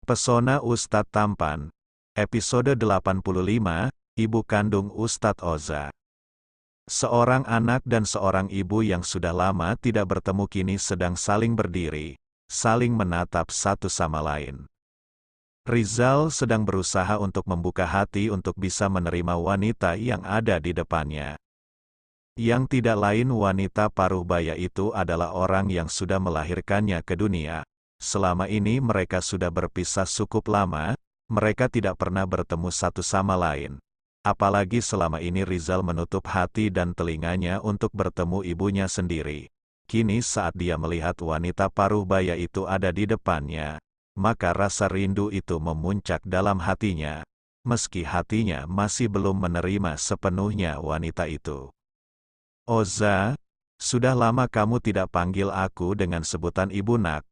Pesona Ustadz Tampan, episode 85, Ibu Kandung Ustadz Oza. Seorang anak dan seorang ibu yang sudah lama tidak bertemu kini sedang saling berdiri, saling menatap satu sama lain. Rizal sedang berusaha untuk membuka hati untuk bisa menerima wanita yang ada di depannya. Yang tidak lain wanita paruh baya itu adalah orang yang sudah melahirkannya ke dunia. Selama ini mereka sudah berpisah cukup lama, mereka tidak pernah bertemu satu sama lain. Apalagi selama ini Rizal menutup hati dan telinganya untuk bertemu ibunya sendiri. Kini saat dia melihat wanita paruh baya itu ada di depannya, maka rasa rindu itu memuncak dalam hatinya, meski hatinya masih belum menerima sepenuhnya wanita itu. "Oza, sudah lama kamu tidak panggil aku dengan sebutan ibu nak,"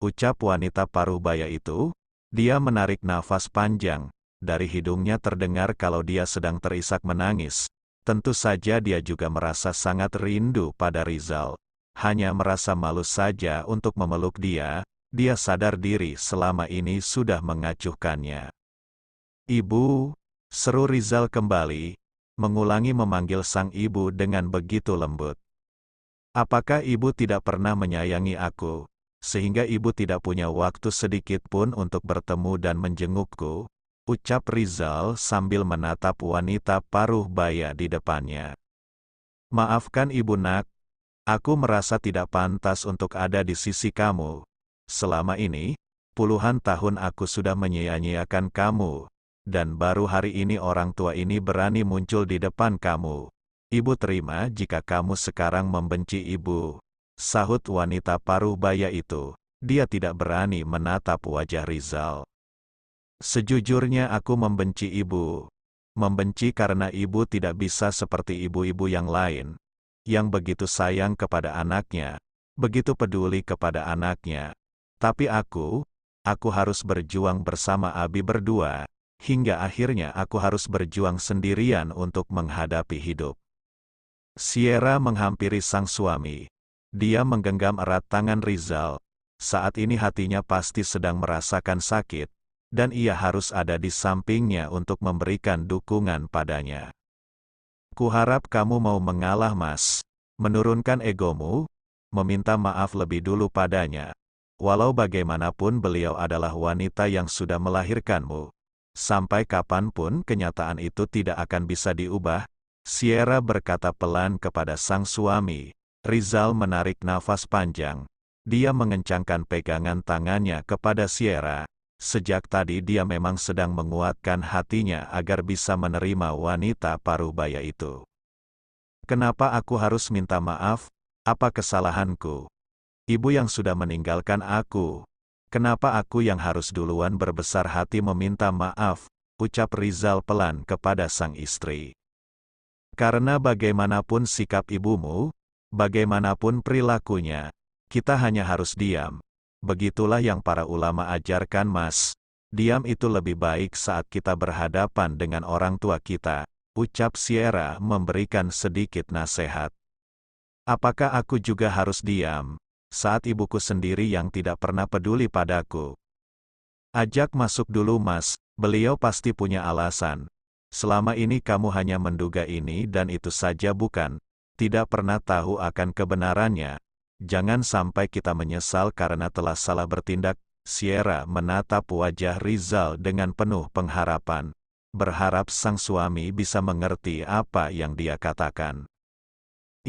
ucap wanita paruh baya itu. Dia menarik nafas panjang, dari hidungnya terdengar kalau dia sedang terisak menangis. Tentu saja dia juga merasa sangat rindu pada Rizal. Hanya merasa malu saja untuk memeluk dia sadar diri selama ini sudah mengacuhkannya. "Ibu," seru Rizal kembali, mengulangi memanggil sang ibu dengan begitu lembut. "Apakah ibu tidak pernah menyayangi aku, sehingga ibu tidak punya waktu sedikit pun untuk bertemu dan menjengukku?" ucap Rizal sambil menatap wanita paruh baya di depannya. "Maafkan ibu nak, aku merasa tidak pantas untuk ada di sisi kamu. Selama ini, puluhan tahun aku sudah menyia-nyiakan kamu, dan baru hari ini orang tua ini berani muncul di depan kamu. Ibu terima jika kamu sekarang membenci ibu," sahut wanita paruh baya itu. Dia tidak berani menatap wajah Rizal. "Sejujurnya aku membenci ibu. Membenci karena ibu tidak bisa seperti ibu-ibu yang lain, yang begitu sayang kepada anaknya, begitu peduli kepada anaknya. Tapi aku harus berjuang bersama Abi berdua, hingga akhirnya aku harus berjuang sendirian untuk menghadapi hidup." Sierra menghampiri sang suami. Dia menggenggam erat tangan Rizal. Saat ini hatinya pasti sedang merasakan sakit, dan ia harus ada di sampingnya untuk memberikan dukungan padanya. "Kuharap kamu mau mengalah, Mas. Menurunkan egomu, meminta maaf lebih dulu padanya. Walau bagaimanapun beliau adalah wanita yang sudah melahirkanmu. Sampai kapanpun kenyataan itu tidak akan bisa diubah," Sierra berkata pelan kepada sang suami. Rizal menarik nafas panjang. Dia mengencangkan pegangan tangannya kepada Sierra. Sejak tadi dia memang sedang menguatkan hatinya agar bisa menerima wanita paruh baya itu. "Kenapa aku harus minta maaf? Apa kesalahanku? Ibu yang sudah meninggalkan aku. Kenapa aku yang harus duluan berbesar hati meminta maaf?" ucap Rizal pelan kepada sang istri. "Karena bagaimanapun sikap ibumu, bagaimanapun perilakunya, kita hanya harus diam. Begitulah yang para ulama ajarkan, Mas. Diam itu lebih baik saat kita berhadapan dengan orang tua kita," ucap Sierra memberikan sedikit nasihat. "Apakah aku juga harus diam saat ibuku sendiri yang tidak pernah peduli padaku? Ajak masuk dulu, Mas, beliau pasti punya alasan. Selama ini kamu hanya menduga ini dan itu saja, bukan? Tidak pernah tahu akan kebenarannya. Jangan sampai kita menyesal karena telah salah bertindak." Sierra menatap wajah Rizal dengan penuh pengharapan, berharap sang suami bisa mengerti apa yang dia katakan.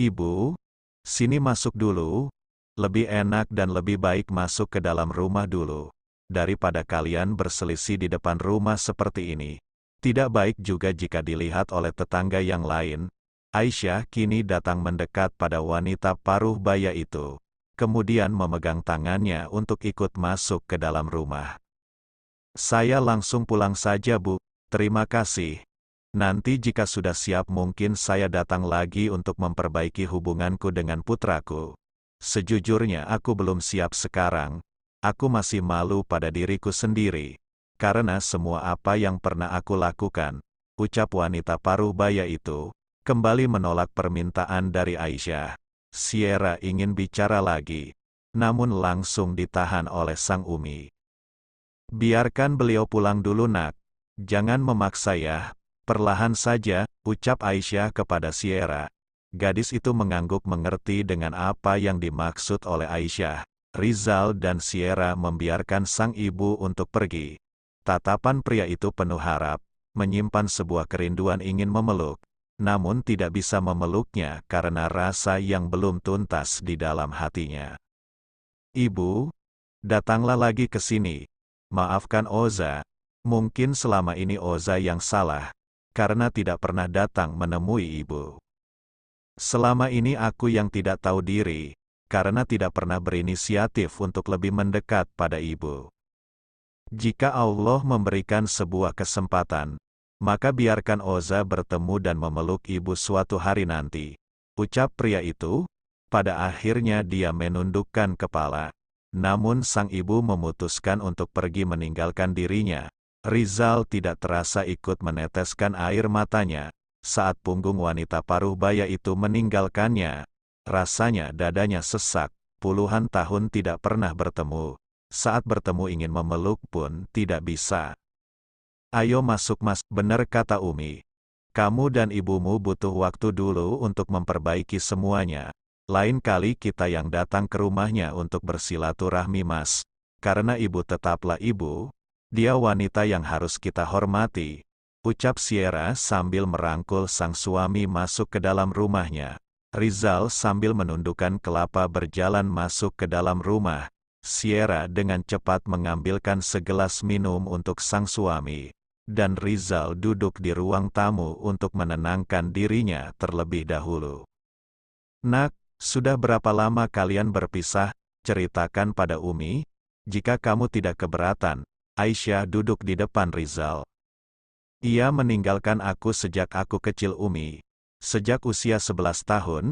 "Ibu, sini masuk dulu. Lebih enak dan lebih baik masuk ke dalam rumah dulu, daripada kalian berselisih di depan rumah seperti ini. Tidak baik juga jika dilihat oleh tetangga yang lain." Aisyah kini datang mendekat pada wanita paruh baya itu, kemudian memegang tangannya untuk ikut masuk ke dalam rumah. "Saya langsung pulang saja, Bu. Terima kasih. Nanti jika sudah siap mungkin saya datang lagi untuk memperbaiki hubunganku dengan putraku. Sejujurnya aku belum siap sekarang. Aku masih malu pada diriku sendiri, karena semua apa yang pernah aku lakukan," ucap wanita paruh baya itu, kembali menolak permintaan dari Aisyah. Sierra ingin bicara lagi, namun langsung ditahan oleh sang umi. Biarkan beliau pulang dulu nak. Jangan memaksa ya. Perlahan saja, ucap Aisyah kepada Sierra. Gadis itu mengangguk mengerti dengan apa yang dimaksud oleh Aisyah. Rizal dan Sierra membiarkan sang ibu untuk pergi. Tatapan pria itu penuh harap, menyimpan sebuah kerinduan ingin memeluk, namun tidak bisa memeluknya karena rasa yang belum tuntas di dalam hatinya. Ibu, datanglah lagi ke sini. Maafkan Oza. Mungkin selama ini Oza yang salah, karena tidak pernah datang menemui ibu. Selama ini aku yang tidak tahu diri, karena tidak pernah berinisiatif untuk lebih mendekat pada ibu. Jika Allah memberikan sebuah kesempatan, maka biarkan Oza bertemu dan memeluk ibu suatu hari nanti. Ucap pria itu, pada akhirnya dia menundukkan kepala. Namun sang ibu memutuskan untuk pergi meninggalkan dirinya. Rizal tidak terasa ikut meneteskan air matanya. Saat punggung wanita paruh baya itu meninggalkannya, rasanya dadanya sesak, puluhan tahun tidak pernah bertemu. Saat bertemu ingin memeluk pun tidak bisa. Ayo masuk mas, benar kata Umi. Kamu dan ibumu butuh waktu dulu untuk memperbaiki semuanya. Lain kali kita yang datang ke rumahnya untuk bersilaturahmi mas. Karena ibu tetaplah ibu, dia wanita yang harus kita hormati. Ucap Sierra sambil merangkul sang suami masuk ke dalam rumahnya. Rizal sambil menundukkan kelapa berjalan masuk ke dalam rumah. Sierra dengan cepat mengambilkan segelas minum untuk sang suami. Dan Rizal duduk di ruang tamu untuk menenangkan dirinya terlebih dahulu. Nak, sudah berapa lama kalian berpisah? Ceritakan pada Umi. Jika kamu tidak keberatan. Aisyah duduk di depan Rizal. Ia meninggalkan aku sejak aku kecil Umi. Sejak usia 11 tahun,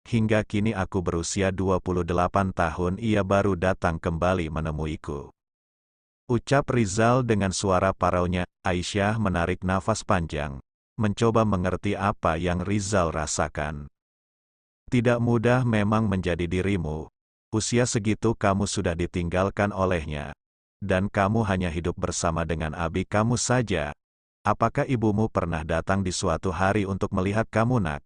hingga kini aku berusia 28 tahun ia baru datang kembali menemuiku. Ucap Rizal dengan suara paraunya. Aisyah menarik nafas panjang, mencoba mengerti apa yang Rizal rasakan. Tidak mudah memang menjadi dirimu. Usia segitu kamu sudah ditinggalkan olehnya. Dan kamu hanya hidup bersama dengan abi kamu saja. Apakah ibumu pernah datang di suatu hari untuk melihat kamu nak?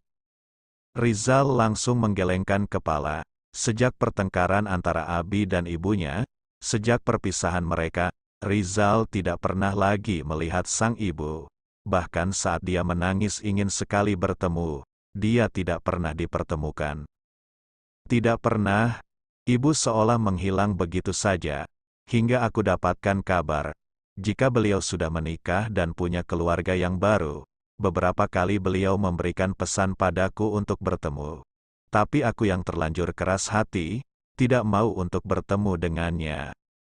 Rizal langsung menggelengkan kepala. Sejak pertengkaran antara abi dan ibunya, sejak perpisahan mereka, Rizal tidak pernah lagi melihat sang ibu. Bahkan saat dia menangis ingin sekali bertemu, dia tidak pernah dipertemukan. Tidak pernah, ibu seolah menghilang begitu saja, hingga aku dapatkan kabar. Jika beliau sudah menikah dan punya keluarga yang baru, beberapa kali beliau memberikan pesan padaku untuk bertemu. Tapi aku yang terlanjur keras hati, tidak mau untuk bertemu dengannya.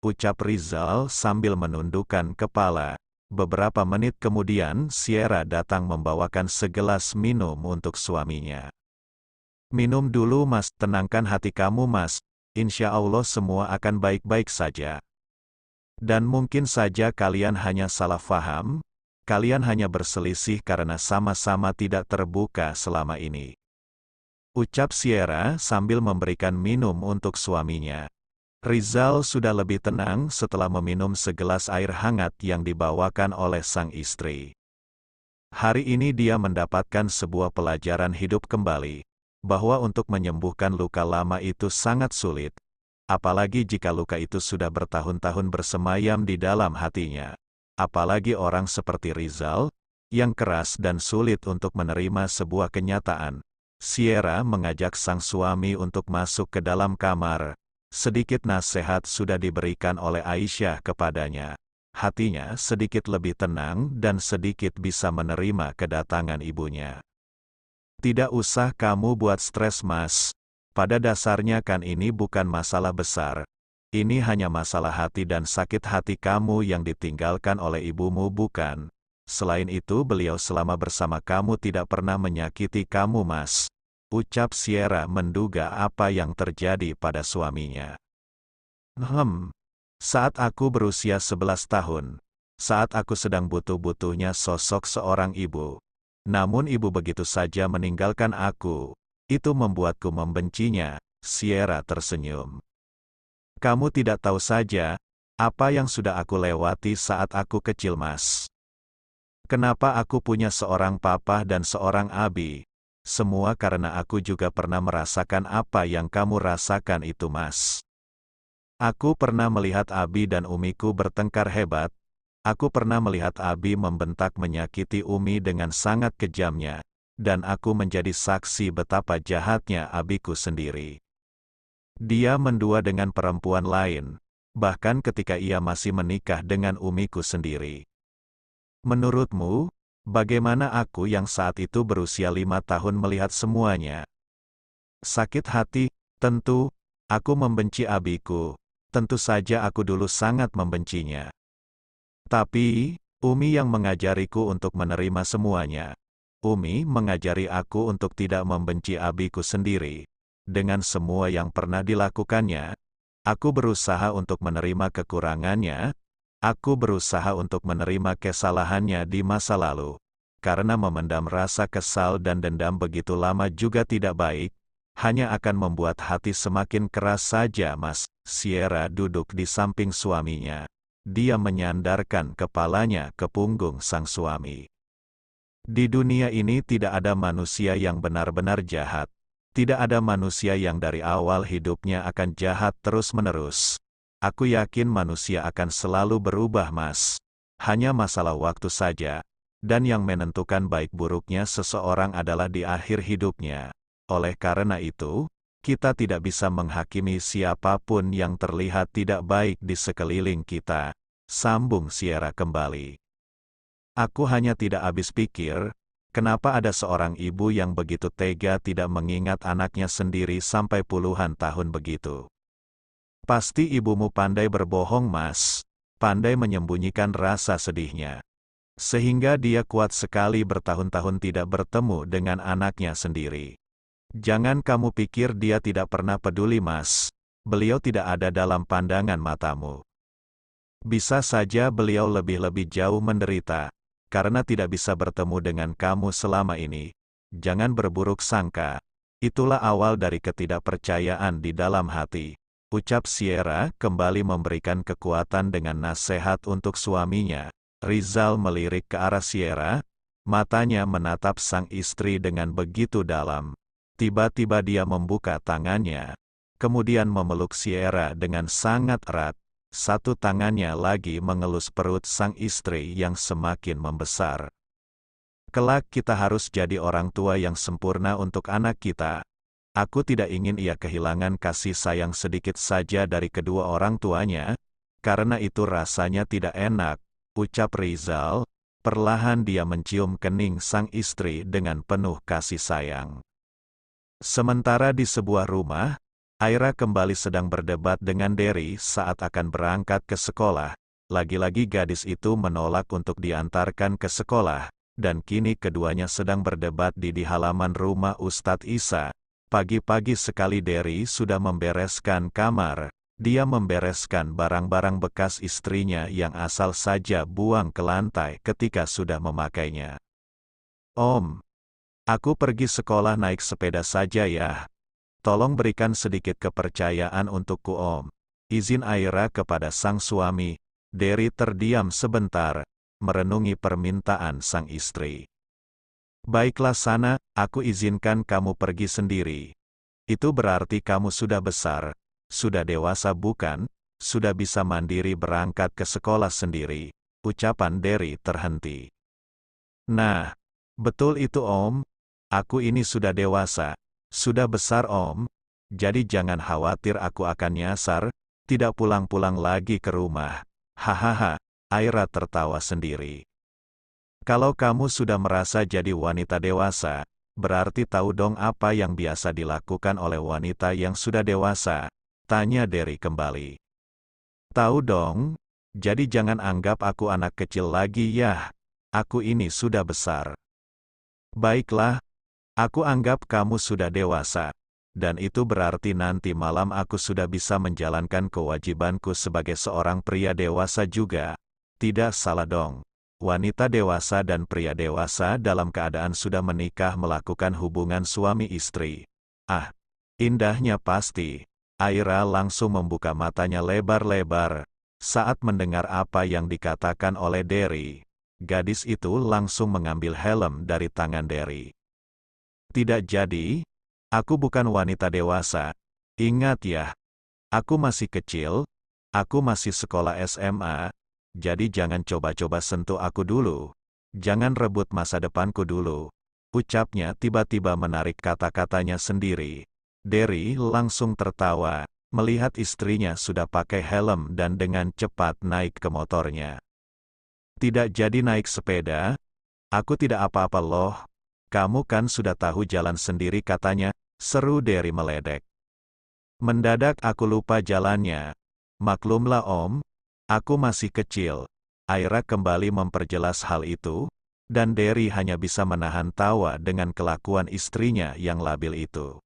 Ucap Rizal sambil menundukkan kepala. Beberapa menit kemudian Sierra datang membawakan segelas minum untuk suaminya. Minum dulu mas, tenangkan hati kamu mas, insya Allah semua akan baik-baik saja. Dan mungkin saja kalian hanya salah faham, kalian hanya berselisih karena sama-sama tidak terbuka selama ini. Ucap Sierra sambil memberikan minum untuk suaminya. Rizal sudah lebih tenang setelah meminum segelas air hangat yang dibawakan oleh sang istri. Hari ini dia mendapatkan sebuah pelajaran hidup kembali, bahwa untuk menyembuhkan luka lama itu sangat sulit. Apalagi jika luka itu sudah bertahun-tahun bersemayam di dalam hatinya. Apalagi orang seperti Rizal, yang keras dan sulit untuk menerima sebuah kenyataan. Sierra mengajak sang suami untuk masuk ke dalam kamar. Sedikit nasihat sudah diberikan oleh Aisyah kepadanya. Hatinya sedikit lebih tenang dan sedikit bisa menerima kedatangan ibunya. Tidak usah kamu buat stres mas. Pada dasarnya kan ini bukan masalah besar. Ini hanya masalah hati dan sakit hati kamu yang ditinggalkan oleh ibumu bukan. Selain itu beliau selama bersama kamu tidak pernah menyakiti kamu mas. Ucap Sierra menduga apa yang terjadi pada suaminya. Saat aku berusia 11 tahun. Saat aku sedang butuh-butuhnya sosok seorang ibu. Namun ibu begitu saja meninggalkan aku. Itu membuatku membencinya. Sierra tersenyum. Kamu tidak tahu saja, Apa yang sudah aku lewati saat aku kecil, Mas? Kenapa aku punya seorang papa dan seorang abi? Semua karena aku juga pernah merasakan apa yang kamu rasakan itu, Mas. Aku pernah melihat abi dan umiku bertengkar hebat. Aku pernah melihat abi membentak menyakiti umi dengan sangat kejamnya. Dan aku menjadi saksi betapa jahatnya abiku sendiri. Dia mendua dengan perempuan lain, bahkan ketika ia masih menikah dengan umiku sendiri. Menurutmu, bagaimana aku yang saat itu berusia 5 tahun melihat semuanya? Sakit hati, tentu, aku membenci abiku. Tentu saja aku dulu sangat membencinya. Tapi, Umi yang mengajariku untuk menerima semuanya. Umi mengajari aku untuk tidak membenci abiku sendiri. Dengan semua yang pernah dilakukannya, aku berusaha untuk menerima kekurangannya. Aku berusaha untuk menerima kesalahannya di masa lalu. Karena memendam rasa kesal dan dendam begitu lama juga tidak baik, hanya akan membuat hati semakin keras saja, Mas. Sierra duduk di samping suaminya. Dia menyandarkan kepalanya ke punggung sang suami. Di dunia ini tidak ada manusia yang benar-benar jahat. Tidak ada manusia yang dari awal hidupnya akan jahat terus-menerus. Aku yakin manusia akan selalu berubah, Mas. Hanya masalah waktu saja. Dan yang menentukan baik buruknya seseorang adalah di akhir hidupnya. Oleh karena itu, kita tidak bisa menghakimi siapapun yang terlihat tidak baik di sekeliling kita. Sambung Sierra kembali. Aku hanya tidak habis pikir, kenapa ada seorang ibu yang begitu tega tidak mengingat anaknya sendiri sampai puluhan tahun begitu. Pasti ibumu pandai berbohong, Mas. Pandai menyembunyikan rasa sedihnya. Sehingga dia kuat sekali bertahun-tahun tidak bertemu dengan anaknya sendiri. Jangan kamu pikir dia tidak pernah peduli, Mas. Beliau tidak ada dalam pandangan matamu. Bisa saja beliau lebih-lebih jauh menderita, karena tidak bisa bertemu dengan kamu selama ini. Jangan berburuk sangka. Itulah awal dari ketidakpercayaan di dalam hati. Ucap Sierra kembali memberikan kekuatan dengan nasihat untuk suaminya. Rizal melirik ke arah Sierra, matanya menatap sang istri dengan begitu dalam. Tiba-tiba dia membuka tangannya, kemudian memeluk Sierra dengan sangat erat. Satu tangannya lagi mengelus perut sang istri yang semakin membesar. Kelak kita harus jadi orang tua yang sempurna untuk anak kita. Aku tidak ingin ia kehilangan kasih sayang sedikit saja dari kedua orang tuanya, karena itu rasanya tidak enak, ucap Rizal. Perlahan dia mencium kening sang istri dengan penuh kasih sayang. Sementara di sebuah rumah, Aira kembali sedang berdebat dengan Derry saat akan berangkat ke sekolah. Lagi-lagi gadis itu menolak untuk diantarkan ke sekolah, dan kini keduanya sedang berdebat di halaman rumah Ustadz Isa. Pagi-pagi sekali Derry sudah membereskan kamar. Dia membereskan barang-barang bekas istrinya yang asal saja buang ke lantai ketika sudah memakainya. Om, aku pergi sekolah naik sepeda saja ya. Tolong berikan sedikit kepercayaan untukku, Om. Izin Aira kepada sang suami. Derry terdiam sebentar, merenungi permintaan sang istri. Baiklah sana, aku izinkan kamu pergi sendiri. Itu berarti kamu sudah besar, sudah dewasa bukan, sudah bisa mandiri berangkat ke sekolah sendiri. Ucapan Derry terhenti. Nah, betul itu Om. Aku ini sudah dewasa. Sudah besar Om. Jadi jangan khawatir aku akan nyasar, tidak pulang-pulang lagi ke rumah. Hahaha, Aira tertawa sendiri. Kalau kamu sudah merasa jadi wanita dewasa, berarti tahu dong apa yang biasa dilakukan oleh wanita yang sudah dewasa? Tanya Derry kembali. Tahu dong, jadi jangan anggap aku anak kecil lagi ya. Aku ini sudah besar. Baiklah, aku anggap kamu sudah dewasa. Dan itu berarti nanti malam aku sudah bisa menjalankan kewajibanku sebagai seorang pria dewasa juga. Tidak salah dong. Wanita dewasa dan pria dewasa dalam keadaan sudah menikah melakukan hubungan suami istri. Ah, indahnya pasti. Aira langsung membuka matanya lebar-lebar. Saat mendengar apa yang dikatakan oleh Derry, gadis itu langsung mengambil helm dari tangan Derry. Tidak jadi, aku bukan wanita dewasa. Ingat ya, aku masih kecil, aku masih sekolah SMA, jadi jangan coba-coba sentuh aku dulu. Jangan rebut masa depanku dulu. Ucapnya tiba-tiba menarik kata-katanya sendiri. Derry langsung tertawa, melihat istrinya sudah pakai helm dan dengan cepat naik ke motornya. Tidak jadi naik sepeda, aku tidak apa-apa loh. Kamu kan sudah tahu jalan sendiri katanya, seru Derry meledek. Mendadak aku lupa jalannya. Maklumlah Om, aku masih kecil. Aira kembali memperjelas hal itu, dan Derry hanya bisa menahan tawa dengan kelakuan istrinya yang labil itu.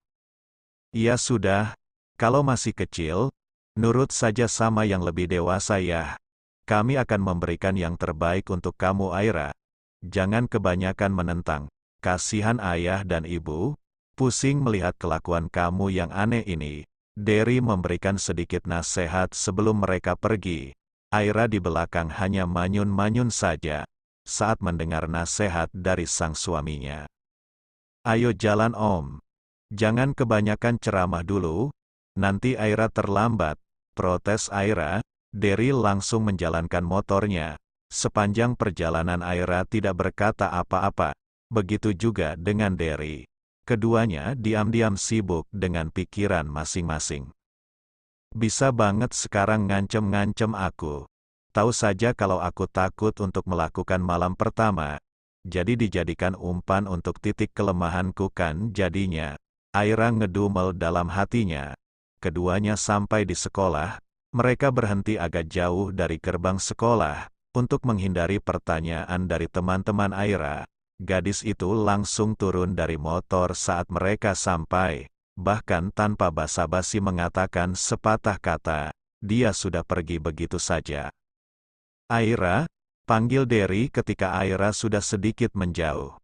Ya sudah, kalau masih kecil, nurut saja sama yang lebih dewasa ya. Kami akan memberikan yang terbaik untuk kamu Aira. Jangan kebanyakan menentang. Kasihan ayah dan ibu, pusing melihat kelakuan kamu yang aneh ini. Derry memberikan sedikit nasihat sebelum mereka pergi. Aira di belakang hanya manyun-manyun saja saat mendengar nasihat dari sang suaminya. Ayo jalan Om. Jangan kebanyakan ceramah dulu, nanti Aira terlambat. Protes Aira, Derry langsung menjalankan motornya. Sepanjang perjalanan Aira tidak berkata apa-apa. Begitu juga dengan Derry. Keduanya diam-diam sibuk dengan pikiran masing-masing. Bisa banget sekarang ngancem-ngancem aku. Tahu saja kalau aku takut untuk melakukan malam pertama. Jadi dijadikan umpan untuk titik kelemahanku kan jadinya. Aira ngedumel dalam hatinya. Keduanya sampai di sekolah. Mereka berhenti agak jauh dari gerbang sekolah. Untuk menghindari pertanyaan dari teman-teman Aira. Gadis itu langsung turun dari motor saat mereka sampai, bahkan tanpa basa-basi mengatakan sepatah kata, dia sudah pergi begitu saja. Aira, panggil Derry ketika Aira sudah sedikit menjauh.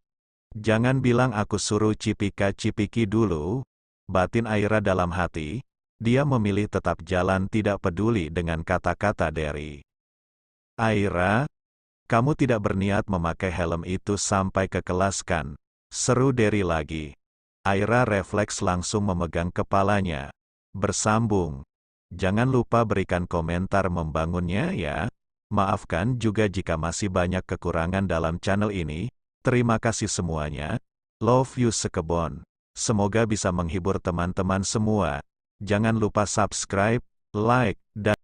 Jangan bilang aku suruh cipika-cipiki dulu, batin Aira dalam hati, dia memilih tetap jalan tidak peduli dengan kata-kata Derry. Aira, kamu tidak berniat memakai helm itu sampai ke kelas kan? Seru Derry lagi. Aira refleks langsung memegang kepalanya. Bersambung. Jangan lupa berikan komentar membangunnya ya. Maafkan juga jika masih banyak kekurangan dalam channel ini. Terima kasih semuanya. Love you sekebon. Semoga bisa menghibur teman-teman semua. Jangan lupa subscribe, like, dan